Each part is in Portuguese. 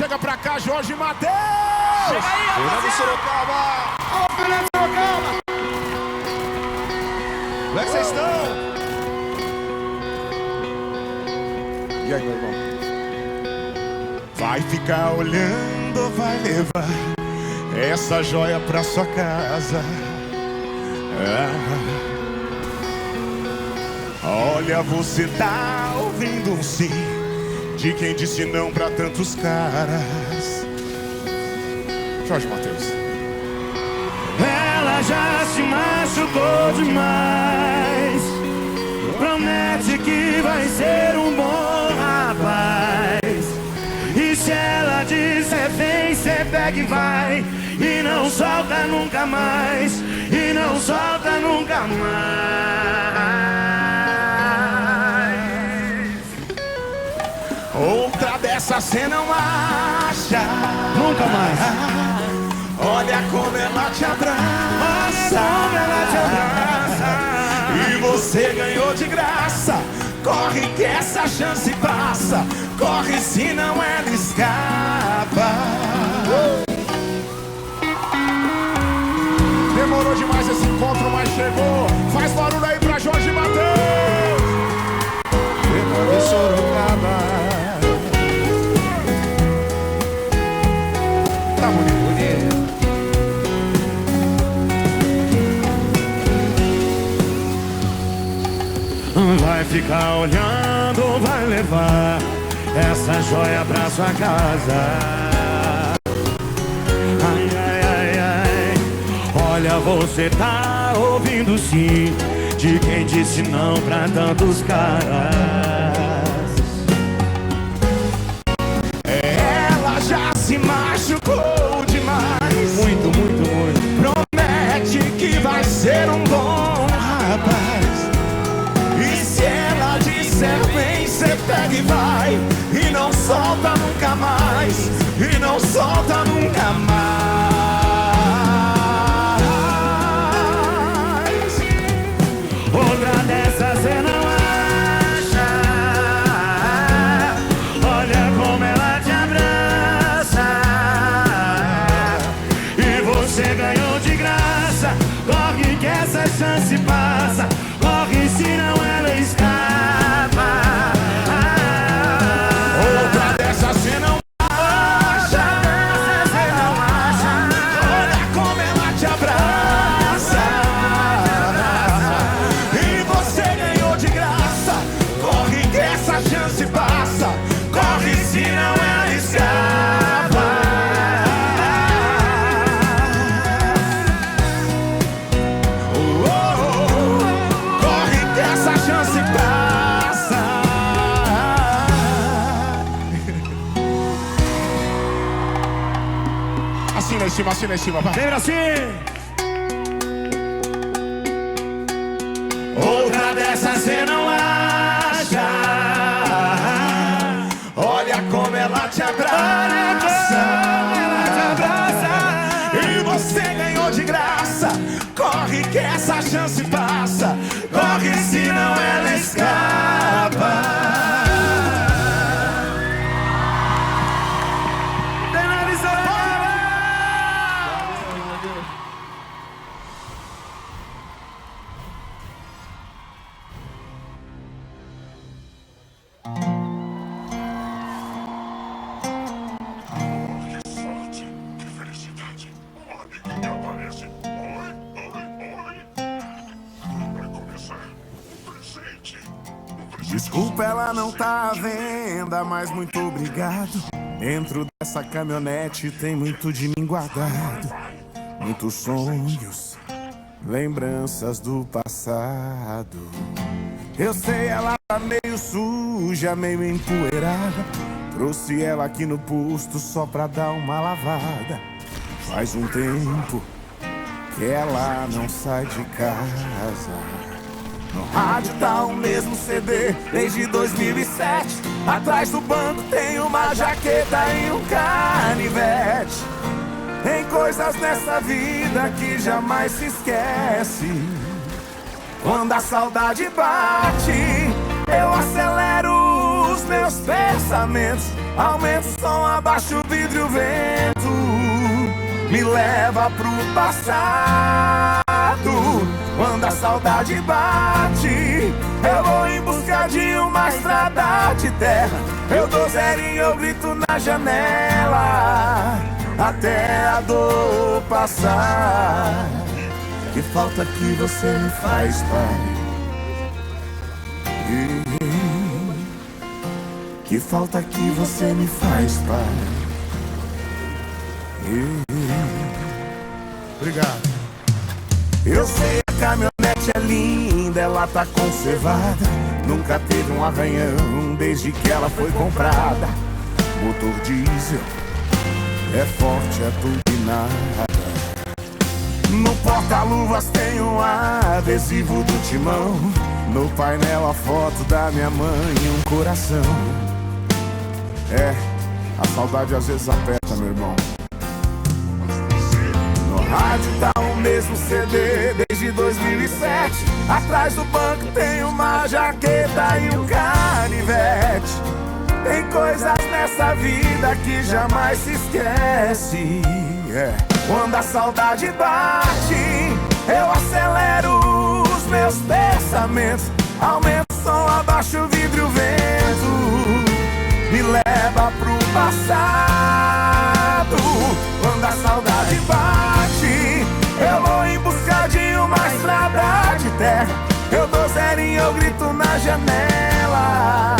chega pra cá, Jorge Mateus! Chega aí, Fernando Sorocaba! Alô, Fernando Sorocaba! Como é que vocês estão? E aí, meu irmão? Vai ficar olhando ou vai levar essa joia pra sua casa? Olha, você tá ouvindo um sim de quem disse não pra tantos caras. Jorge Mateus. Ela já se machucou demais. Promete que vai ser um bom rapaz. E se ela disser vem, cê pega e vai. E não solta nunca mais. E não solta nunca mais. Outra dessa cê não acha. Nunca mais. Olha como ela te abraça. Como ela te abraça. E você ganhou de graça. Corre que essa chance passa. Corre senão ela escapa. Demorou demais esse encontro, mas chegou. Faz barulho aí pra Jorge Mateus. Fernando Sorocaba. Tá bonito. Vai ficar olhando, vai levar essa joia pra sua casa. Ai, ai, ai, ai. Olha, você tá ouvindo sim de quem disse não pra tantos caras. Ela já se machucou demais. Muito, muito, muito. Promete que vai ser um bom rapaz. E se ela disser vem, cê pega e vai. E não solta nunca mais. E não solta nunca mais. Outra dessas cê não acha. Olha como ela te abraça. E você ganhou de graça. Corre que essa chance passa. Corre senão ela escapa. Outra dessa cê não acha. Olha como ela te abraça. E você ganhou de graça. Corre que essa chance passa. Corre senão ela escapa. Corre que essa chance passa. Assina em cima, vai. Lembra assim? Outra dessas cê não acha. Olha como ela te abraça. E você ganhou de graça. Corre que essa chance passa. Corre senão ela escapa. Desculpa, ela não tá à venda, mas muito obrigado. Dentro dessa caminhonete tem muito de mim guardado. Muitos sonhos, lembranças do passado. Eu sei, ela tá meio suja, meio empoeirada. Trouxe ela aqui no posto só pra dar uma lavada. Faz um tempo que ela não sai de casa. No rádio tá o mesmo CD desde 2007. Atrás do banco tem uma jaqueta e um canivete. Tem coisas nessa vida que jamais se esquece. Quando a saudade bate, eu acelero os meus pensamentos. Aumenta o som, abaixa o vidro e o vento me leva pro passado. Quando a saudade bate, eu vou em busca de uma estrada de terra. Eu dou zerinho, eu grito na janela, até a dor passar. Que falta que você me faz, pai. Que falta que você me faz, pai. Obrigado. Eu sei, a caminhonete é linda, ela tá conservada. Nunca teve um arranhão desde que ela foi comprada. Motor diesel, é forte, é tudo e nada. No porta-luvas tem um adesivo do timão. No painel a foto da minha mãe e um coração. É, a saudade às vezes aperta, meu irmão. No rádio tá o mesmo CD desde 2007. Atrás do banco tem uma jaqueta e um canivete. Tem coisas nessa vida que jamais se esquece. Quando a saudade bate, eu acelero os meus pensamentos. Aumento o som, abaixo o vidro e o vento me leva pro passado. Quando a saudade bate, eu vou em busca de uma estrada de terra. Eu dou zerinho, eu grito na janela,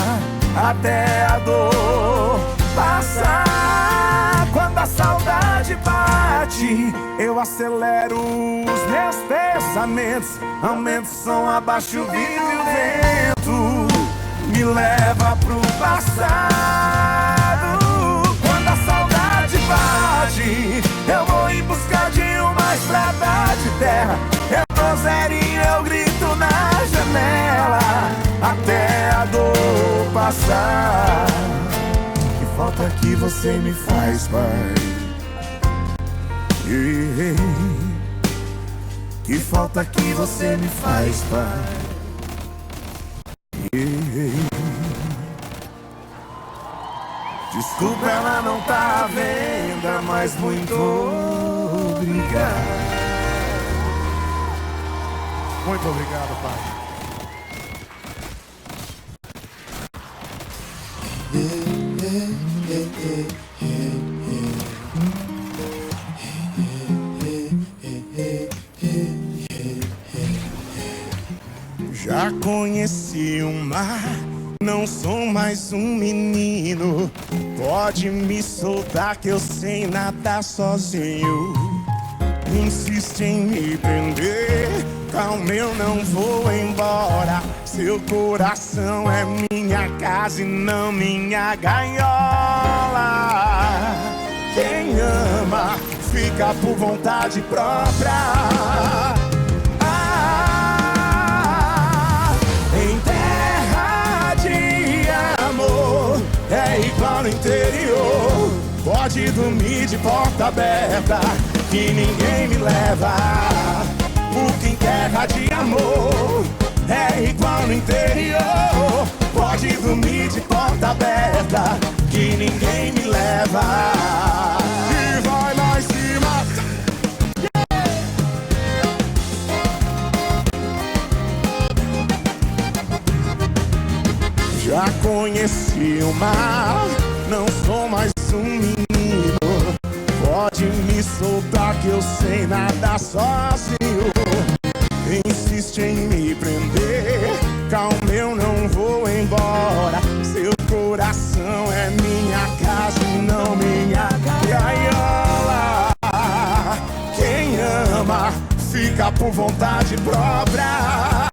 até a dor passar. Quando a saudade bate, eu acelero os meus pensamentos. Aumento o som, abaixo o vidro e o vento me leva pro passado. Quando a saudade bate, eu vou em busca de uma estrada de terra. Eu dou zerinho, eu grito na janela, até a dor passar. Que falta que você me faz, pai. Que falta que você me faz, pai. Desculpa, ela não tá à venda, mas muito obrigado. Muito obrigado, pai. Já conheci o mar, não sou mais um menino. Pode me soltar que eu sei nadar sozinho. Insiste em me prender, calma, eu não vou embora. Seu coração é minha casa e não minha gaiola. Quem ama fica por vontade própria. É igual no interior, pode dormir de porta aberta, que ninguém me leva. Porque em terra de amor, é igual no interior, pode dormir de porta aberta, que ninguém me leva. E vai lá em cima. Já conheci o mar, não sou mais um menino. Pode me soltar que eu sei nadar sozinho. Insiste em me prender, calma, eu não vou embora. Seu coração é minha casa e não minha gaiola. Quem ama fica por vontade própria.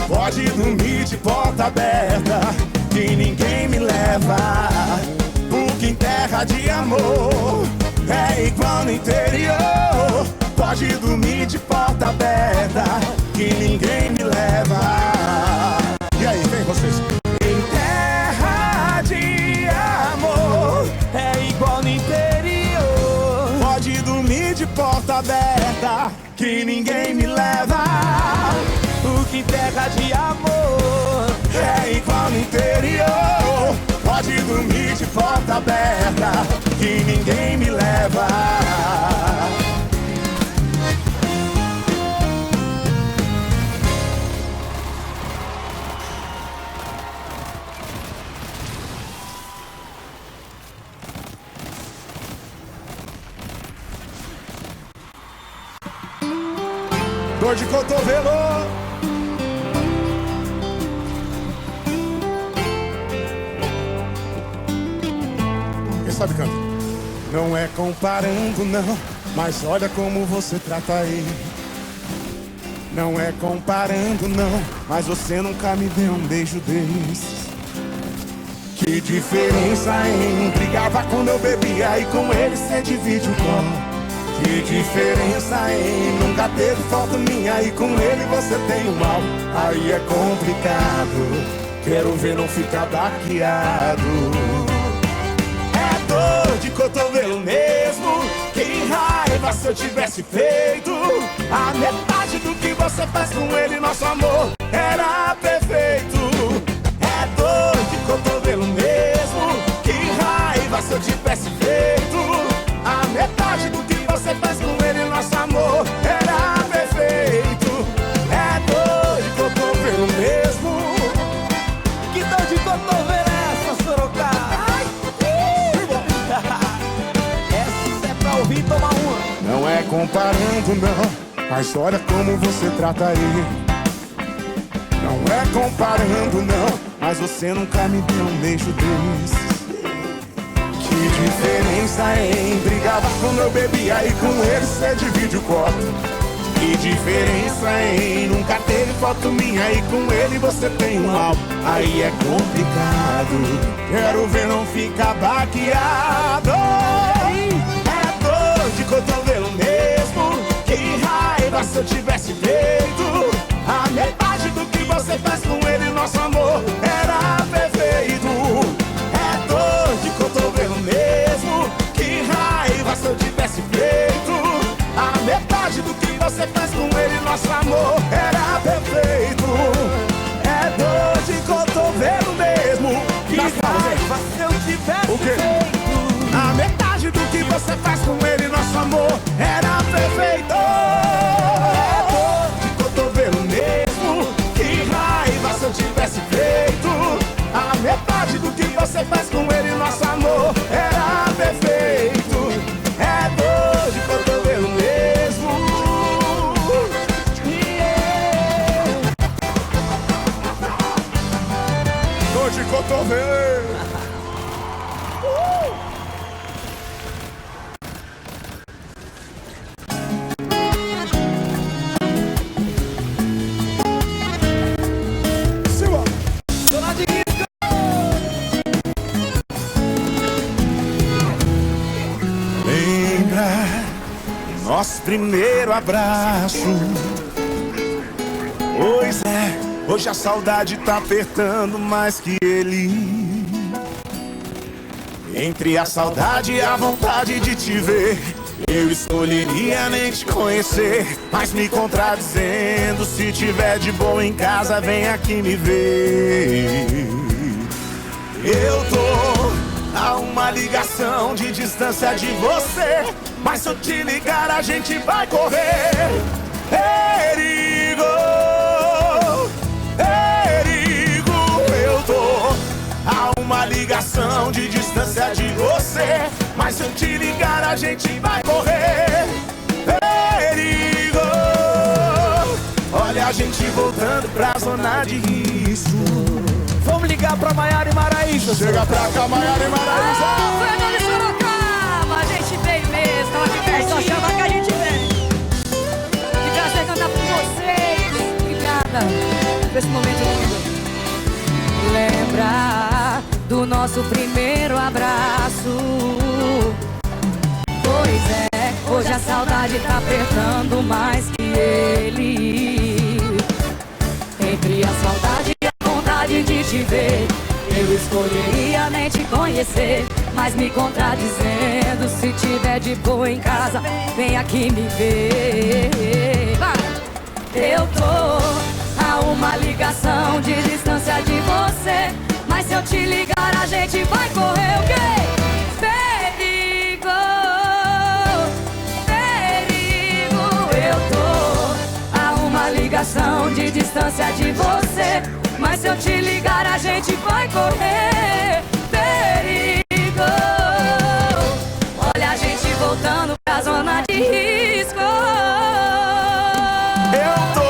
Pode dormir de porta aberta, que ninguém me leva. Porque em terra de amor, é igual no interior. Pode dormir de porta aberta, que ninguém me leva. E aí, vem vocês. Em terra de amor, é igual no interior. Pode dormir de porta aberta, que ninguém me leva. Porque terra de amor É igual no interior, pode dormir de porta aberta, que ninguém me leva. Dor de cotovelo. Quem sabe canta? Não é comparando não, mas olha como você trata ele. Não é comparando não, mas você nunca me deu um beijo desses. Que diferença, hein? Brigava quando eu bebia e com ele cê divide o copo. Que diferença, hein? Nunca teve falta minha e com ele você tem um mal. Aí é complicado, quero ver não ficar baqueado. É dor de cotovelo mesmo, que raiva se eu tivesse feito a metade do que você faz com ele, nosso amor era perfeito. É dor de cotovelo mesmo, que raiva se eu tivesse feito a metade do que você faz com ele, nosso amor era perfeito. É dor de cotovelo mesmo. Que dor de cotovelo é essa, Sorocaba? Essa é pra ouvir e tomar uma. Não é comparando não, mas olha como você trata ele. Não é comparando não, mas você nunca me deu um beijo desses. Que diferença, hein? Brigava quando eu bebia e com ele cê divide o copo. Que diferença, hein? Nunca teve foto minha e com ele você tem um álbum. Aí é complicado, quero ver não ficar baqueado. É dor de cotovelo mesmo, que raiva se eu tivesse feito a metade do que você faz com ele, nosso amor era perfeito. É dor de cotovelo mesmo, que raiva se eu tivesse feito a metade do que você faz com ele, nosso amor era perfeito. É dor de cotovelo mesmo, que raiva se eu tivesse feito a metade do que você faz com ele, nosso amor era perfeito. É dor de cotovelo mesmo, que raiva se eu tivesse feito a metade do que você faz com ele, nosso amor era perfeito. É dor de cotovelo mesmo. Dor de cotovelo. Nosso primeiro abraço. Pois é, hoje a saudade tá apertando mais que ele. Entre a saudade e a vontade de te ver, eu escolheria nem te conhecer. Mas me contradizendo, se tiver de boa em casa, vem aqui me ver. Eu tô a uma ligação de distância de você, mas se eu te ligar a gente vai correr. Perigo, perigo. Eu tô a uma ligação de distância de você, mas se eu te ligar a gente vai correr. Perigo. Olha a gente voltando pra zona de risco. Vamos ligar pra Maiara e Maraísa. Chega pra cá, Maiara e Maraísa. Fernando de Sorocaba, a gente vem mesmo, tava aqui perto, só chama que a gente vem. Que prazer cantar com vocês. Obrigada por esse momento lindo. Lembra do nosso primeiro abraço. Pois é, hoje a saudade tá apertando mais que ele. Entre a saudade e a vontade de te ver, eu escolheria nem te conhecer. Mas me contradizendo, se tiver de boa em casa, vem aqui me ver. Vai! Eu tô a uma ligação de distância de você, mas se eu te ligar a gente vai correr o quê? Perigo, perigo. Eu tô a uma ligação de distância de você, mas se eu te ligar a gente vai correr. Perigo. Olha a gente voltando pra zona de risco. Eu tô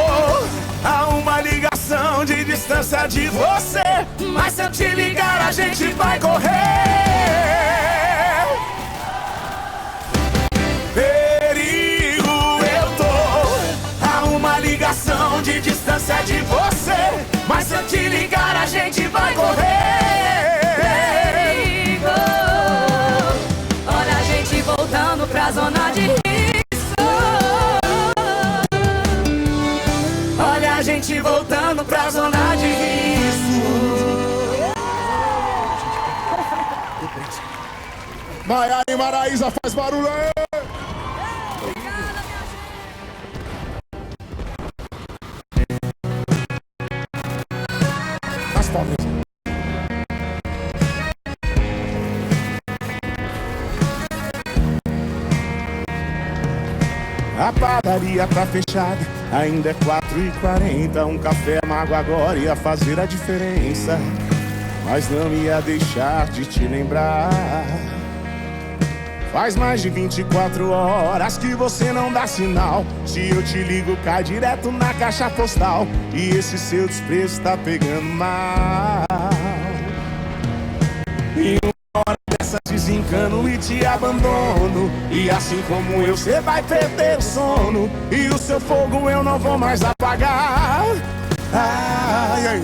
a uma ligação de distância de você, mas se eu te ligar a gente vai correr. Perigo, eu tô a uma ligação de distância de você, mas se eu te ligar a gente vai correr. Perigo. Olha a gente voltando pra zona de risco. Olha a gente voltando pra zona de risco. Maiara e Maraísa, faz barulho aí. Faz palmas. A padaria tá fechada, ainda é 4h40. Um café amargo agora ia fazer a diferença, mas não ia deixar de te lembrar. Faz mais de 24 horas que você não dá sinal. Se eu te ligo, cai direto na caixa postal, e esse seu desprezo tá pegando mal. E uma hora dessa desencano e te abandono, e assim como eu, cê vai perder o sono, e o seu fogo eu não vou mais apagar. Ai, ai,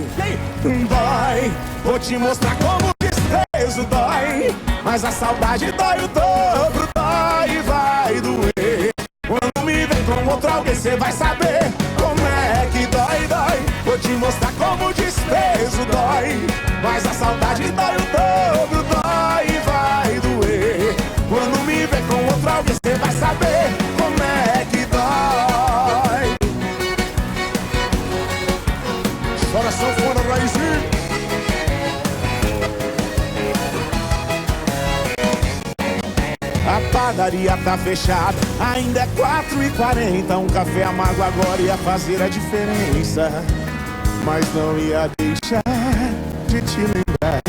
dói, vou te mostrar como o desprezo dói, mas a saudade dói o dobro, dói e vai doer. Quando me vem com outro alguém, cê vai saber como é que dói, dói. Vou te mostrar como o desprezo dói, mas a saudade dói o dobro, dói e vai doer. Quando me vem com outro alguém, cê vai saber como é que dói. Chora sanfona, Raizinho. A padaria tá fechada, ainda é 4h40. Um café amargo agora ia fazer a diferença, mas não ia deixar de te lembrar.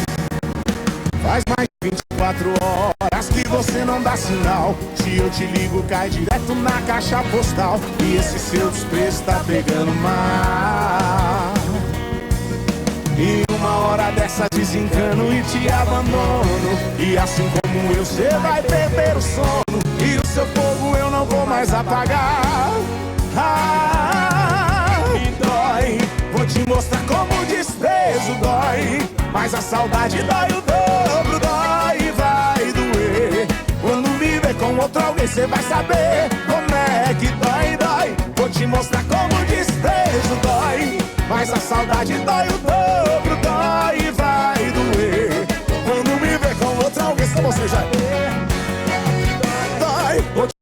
Faz mais de 24 horas que você não dá sinal. Se eu te ligo, cai direto na caixa postal, e esse seu desprezo tá pegando mal. E uma hora dessa desencano e te abandono, e assim como eu, cê vai perder o sono, e o seu fogo eu não vou mais apagar. Ah, e dói, vou te mostrar como o desprezo dói, mas a saudade dói o dobro, dói e vai doer. Quando me ver com outro alguém, cê vai saber